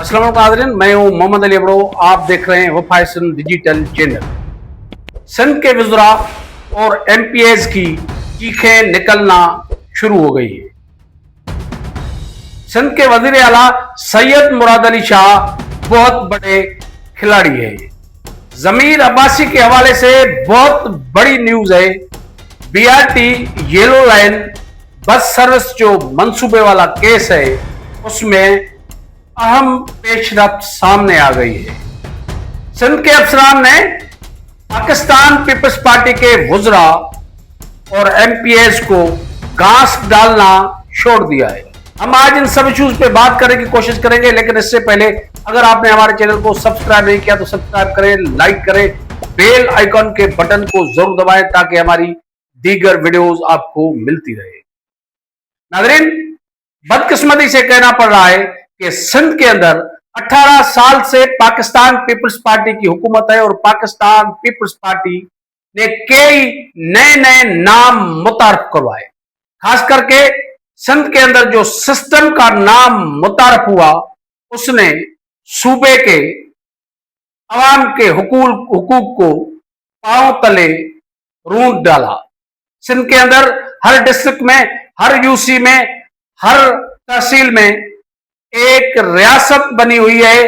अस्सलाम वालेकुम नाज़रीन, मैं हूं मोहम्मद अली अबड़ो। आप देख रहे हैं वफायसन डिजिटल चैनल। सिंध के वज़रा और एमपीएस की चीखें निकलना शुरू हो गई है। सिंध के वज़ीर आला सैयद मुराद अली शाह बहुत बड़े खिलाड़ी है। ज़मीर अब्बासी के हवाले से बहुत बड़ी न्यूज है। BRT yellow line bus service जो मंसूबे वाला केस है, उसमें अहम पेशरफ्त सामने आ गई है। सिंध के अफसरान ने पाकिस्तान पीपल्स पार्टी के वज़रा और एमपीएस को घास डालना छोड़ दिया है। हम आज इन सब इश्यूज पे बात करने की कोशिश करेंगे, लेकिन इससे पहले अगर आपने हमारे चैनल को सब्सक्राइब नहीं किया तो सब्सक्राइब करें, लाइक करें, बेल आइकॉन के बटन को जरूर दबाएं ताकि हमारी दीगर वीडियोस आपको मिलती रहे। नाज़रीन, बदकिस्मती से कहना पड़ रहा है कि सिंध के अंदर 18 साल से पाकिस्तान पीपल्स पार्टी की हुकूमत है और पाकिस्तान पीपल्स पार्टी ने कई नए नए नाम मुतारफ करवाए। खास करके सिंध के अंदर जो सिस्टम का नाम मुतारफ हुआ, उसने सूबे के अवाम के हुकूक को पांव तले रूंध डाला। सिंध के अंदर हर डिस्ट्रिक्ट में, हर यूसी में, हर तहसील में एक रियासत बनी हुई है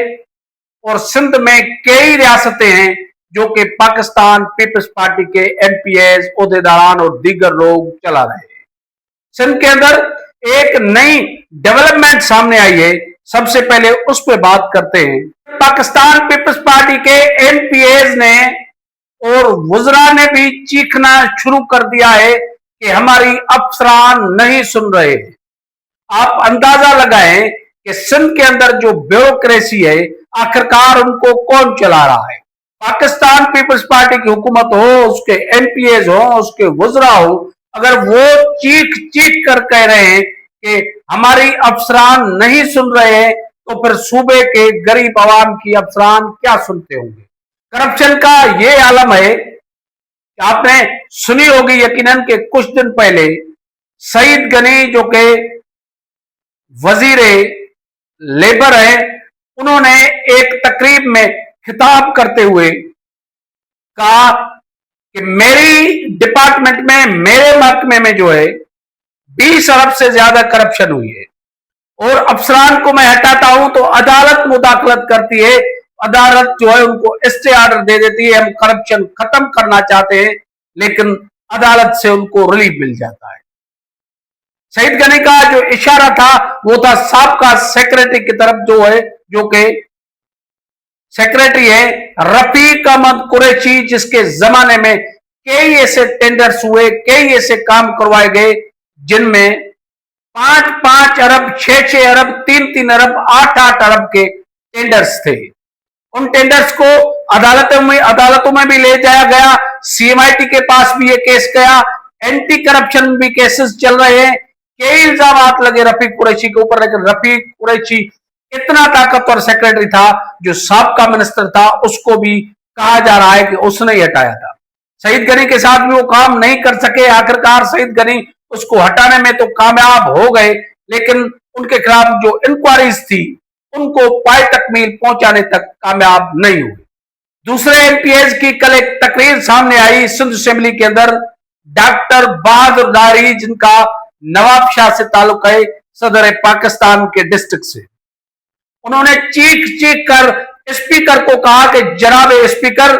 और सिंध में कई रियासतें हैं जो कि पाकिस्तान पीपल्स पार्टी के एमपीएस, ओहदेदारान और दीगर लोग चला रहे हैं। सिंध के अंदर एक नई डेवलपमेंट सामने आई है, सबसे पहले उस पर बात करते हैं। पाकिस्तान पीपल्स पार्टी के एमपीएस ने और वज़रा ने भी चीखना शुरू कर दिया है कि हमारी अफसरान नहीं सुन रहे। आप अंदाजा लगाएं कि सिंध के अंदर जो ब्यूरोक्रेसी है, आखिरकार उनको कौन चला रहा है। पाकिस्तान पीपल्स पार्टी की हुकूमत हो, उसके एमपीएस हो, उसके वज़रा हो, अगर वो चीख चीख कर कह रहे हैं कि हमारी अफसरान नहीं सुन रहे हैं, तो फिर सूबे के गरीब आवाम की अफसरान क्या सुनते होंगे। करप्शन का ये आलम है कि आपने सुनी होगी यकीनन कि कुछ दिन पहले सईद गनी जो कि वजीर लेबर है, उन्होंने एक तकरीब में खिताब करते हुए कहा कि मेरी डिपार्टमेंट में, मेरे महकमे में जो है 20 अरब से ज्यादा करप्शन हुई है और अफसरान को मैं हटाता हूं तो अदालत मुदाखलत करती है। अदालत जो है उनको स्टे ऑर्डर दे देती है, हम करप्शन खत्म करना चाहते हैं, लेकिन अदालत से उनको रिलीफ मिल जाता है। सईद गनी का जो इशारा था वो था साबका सेक्रेटरी की तरफ, जो है जो कि सेक्रेटरी है रफीक अहमद कुरैशी, जिसके जमाने में कई ऐसे टेंडर्स हुए, कई ऐसे काम करवाए गए जिनमें 5-5 अरब, 6-6 अरब, 3-3 अरब, 8-8 अरब के टेंडर्स थे। उन टेंडर्स को अदालतों में भी ले जाया गया, सीएमआईटी के पास भी ये केस गया, एंटी करप्शन भी केसेस चल रहे हैं, कई इल्जाम लगे रफीक कुरैशी के ऊपर। लेकिन रफीक कुरैशी इतना ताकतवर सेक्रेटरी था, जो साबका मिनिस्टर था उसको भी कहा जा रहा है कि उसने ही हटाया था। सईद गनी के साथ भी वो काम नहीं कर सके। आखिरकार सईद गनी उसको हटाने में तो कामयाब हो गए, लेकिन उनके खिलाफ जो इंक्वायरीज थी उनको पाए तकमील पहुंचाने तक कामयाब नहीं हुए। दूसरे एमपीएस की कल एक तकरीर सामने आई सिंध असेंबली के अंदर। डॉक्टर बहादुर डारी, जिनका नवाब शाह से ताल्लुक है, सदर पाकिस्तान के डिस्ट्रिक्ट से, उन्होंने चीख चीख कर स्पीकर को कहा कि जनाब स्पीकर,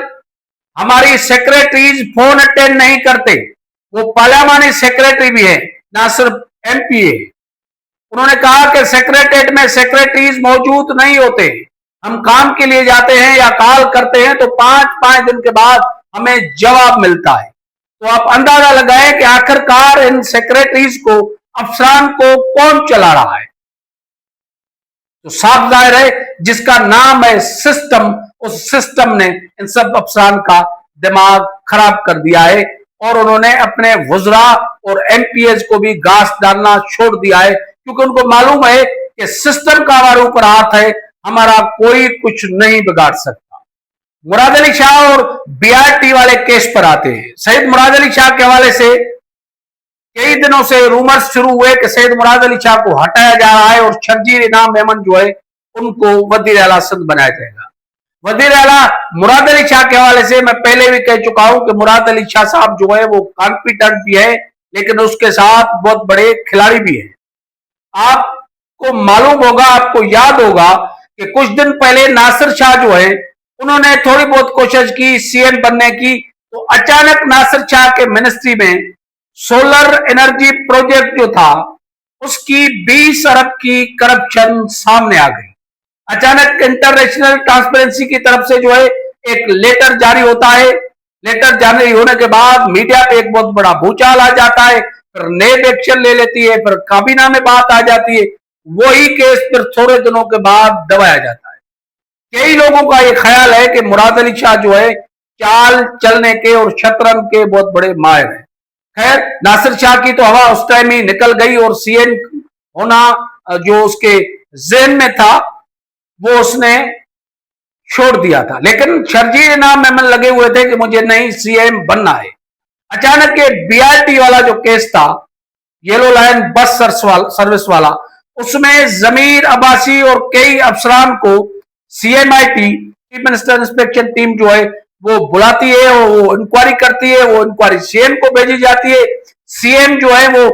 हमारी सेक्रेटरीज फोन अटेंड नहीं करते, वो पार्लियामानी सेक्रेटरी भी है, ना सिर्फ एमपीए। उन्होंने कहा कि सेक्रेटरीट में सेक्रेटरीज मौजूद नहीं होते, हम काम के लिए जाते हैं या कॉल करते हैं तो 5-5 दिन के बाद हमें जवाब मिलता है। तो आप अंदाजा लगाएं कि आखिरकार इन सेक्रेटरीज को, अफसरान को कौन चला रहा है। तो साफ जाहिर है जिसका नाम है सिस्टम, उस सिस्टम ने इन सब अफसरान का दिमाग खराब कर दिया है और उन्होंने अपने वज़रा और एमपीएस को भी घास डालना छोड़ दिया है, क्योंकि उनको मालूम है कि सिस्टम का हमारे ऊपर हाथ है, हमारा कोई कुछ नहीं बिगाड़ सकता। मुराद अली शाह और बीआरटी वाले केस पर आते हैं। सैयद मुराद अली शाह के हवाले से कई दिनों से रूमर्स शुरू हुए कि सैयद मुराद अली शाह को हटाया जा रहा है और शर्जील इनाम मेमन जो है उनको वजीर आला सिंध बनाया जाएगा। वजीर आला मुराद अली शाह के हवाले से मैं पहले भी कह चुका हूं कि मुराद अली शाह साहब जो है वो कॉम्पिटेंट भी है, लेकिन उसके साथ बहुत बड़े खिलाड़ी भी है। आपको मालूम होगा, आपको याद होगा कि कुछ दिन पहले नासिर शाह जो है उन्होंने थोड़ी बहुत कोशिश की सीएम बनने की, तो अचानक नासिर शाह के मिनिस्ट्री में सोलर एनर्जी प्रोजेक्ट जो था उसकी 20 अरब की करप्शन सामने आ गई। अचानक इंटरनेशनल ट्रांसपेरेंसी की तरफ से जो है एक लेटर जारी होता है। लेटर जारी होने के बाद मीडिया पे एक बहुत बड़ा भूचाल आ जाता है, फिर नेब एक्शन ले लेती है, फिर काबीना में बात आ जाती है, वही केस फिर थोड़े दिनों के बाद दबाया जाता है। कई लोगों का ये ख्याल है कि मुराद अली शाह जो है चाल चलने के और शतरंज के बहुत बड़े माहिर हैं। खैर, नासिर शाह की तो हवा उस टाइम ही निकल गई और सीएम होना जो उसके ज़हन में था वो उसने छोड़ दिया था, लेकिन शर्जील नाम में लगे हुए थे कि मुझे नहीं सीएम बनना है। अचानक ये बीआरटी वाला जो केस था, येलो लाइन बस सर्विस वाला, उसमें जमीर अब्बासी और कई अफसरान को सीएमआईटी चीफ मिनिस्टर इंस्पेक्शन टीम जो है वो बुलाती है और वो इंक्वायरी करती है। वो इंक्वायरी सीएम को भेजी जाती है, सीएम जो है वो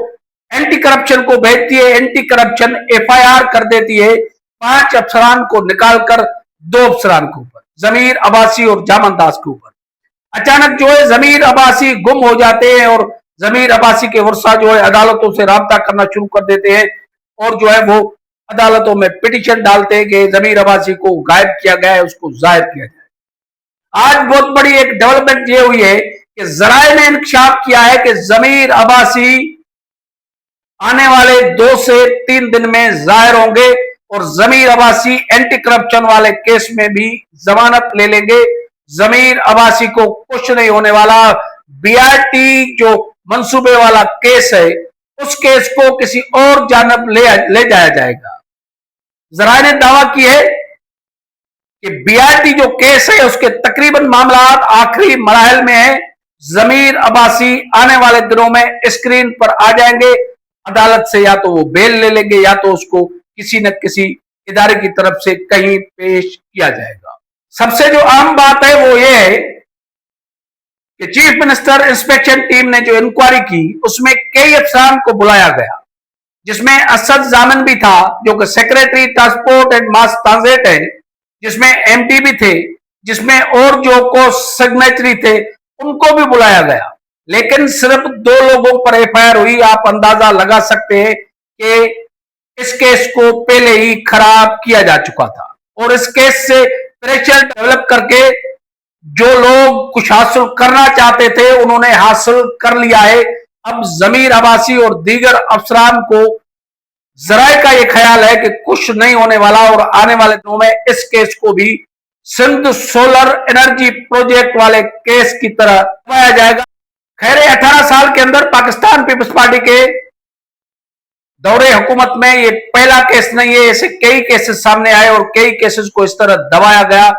एंटी करप्शन को भेजती है, एंटी करप्शन एफआईआर कर देती है 5 अफसरान को निकालकर 2 अफसरान के ऊपर, जमीर अब्बासी और जामन दास के ऊपर। अचानक जो है जमीर अब्बासी गुम हो जाते हैं और जमीर अब्बासी के वर्षा जो है अदालतों से राब्ता करना शुरू कर देते हैं और जो है वो अदालतों में पिटीशन डालते हैं कि जमीर अब्बासी को गायब किया गया है, उसको जाहिर किया जाए। आज बहुत बड़ी एक डेवलपमेंट ये हुई है कि जराए ने इंकशाफ किया है कि जमीर अब्बासी आने वाले 2 से 3 दिन में जाहिर होंगे और जमीर अब्बासी एंटी करप्शन वाले केस में भी जमानत ले लेंगे। जमीर अब्बासी को कुछ नहीं होने वाला। बीआरटी जो मंसूबे वाला केस है उस केस को किसी और जानब ले जाया जाएगा। जराए ने दावा की है कि बीआरटी जो केस है उसके तकरीबन मामला आखिरी मराहल में है। जमीर अब्बासी आने वाले दिनों में स्क्रीन पर आ जाएंगे। अदालत से या तो वो बेल ले लेंगे या तो उसको किसी न किसी इदारे की तरफ से कहीं पेश किया जाएगा। सबसे जो अहम बात है वो ये है कि चीफ मिनिस्टर इंस्पेक्शन टीम ने जो इंक्वायरी की उसमें कई अफसरान को बुलाया गया, जिसमें असद जामिन भी था जो कि secretary transport and mass transit है, जिसमें एमडी भी थे, जिसमें और जो को सिग्नेटरी थे उनको भी बुलाया गया, लेकिन सिर्फ 2 लोगों पर एफआईआर हुई। आप अंदाजा लगा सकते हैं कि इस केस को पहले ही खराब किया जा चुका था और इस केस से प्रेशर डेवलप करके जो लोग कुछ हासिल करना चाहते थे उन्होंने हासिल कर लिया है। अब जमीर अब्बासी और दीगर अफसरान को जराए का यह ख्याल है कि कुछ नहीं होने वाला और आने वाले दिनों में इस केस को भी सिंध सोलर एनर्जी प्रोजेक्ट वाले केस की तरह दबाया जाएगा। खैर, 18 साल के अंदर पाकिस्तान पीपल्स पार्टी के दौरे हुकूमत में ये पहला केस नहीं है, ऐसे कई केसेस सामने आए और कई केसेस को इस तरह दबाया गया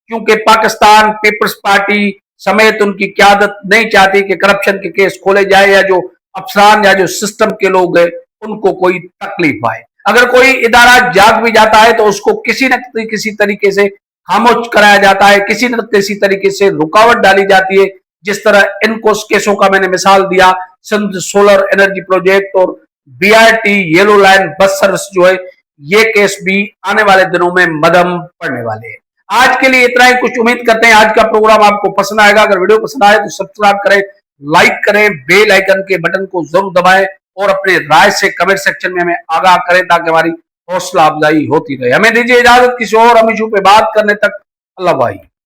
क्योंकि पाकिस्तान पीपल्स पार्टी समेत उनकी क़यादत नहीं चाहती कि करप्शन के केस खोले जाए या जो अफसरान या जो सिस्टम के लोग हैं उनको कोई तकलीफ आए। अगर कोई इदारा जाग भी जाता है तो उसको किसी न किसी तरीके से खामोश कराया जाता है, किसी न किसी तरीके से रुकावट डाली जाती है। जिस तरह इनको केसों का मैंने मिसाल दिया, सिंध सोलर एनर्जी प्रोजेक्ट और BRT yellow line bus service जो है, ये केस भी आने वाले दिनों में मदम पड़ने वाले हैं। आज के लिए इतना ही, कुछ उम्मीद करते हैं आज का प्रोग्राम आपको पसंद आएगा। अगर वीडियो पसंद आए तो सब्सक्राइब करें, लाइक करें, बेल आइकन के बटन को जरूर दबाएं और अपने राय से कमेंट सेक्शन में हमें आगाह करें ताकि हमारी हौसला अफजाई होती रहे। हमें दीजिए इजाजत किसी और हम इशू पे बात करने तक। अल्लाह भाई।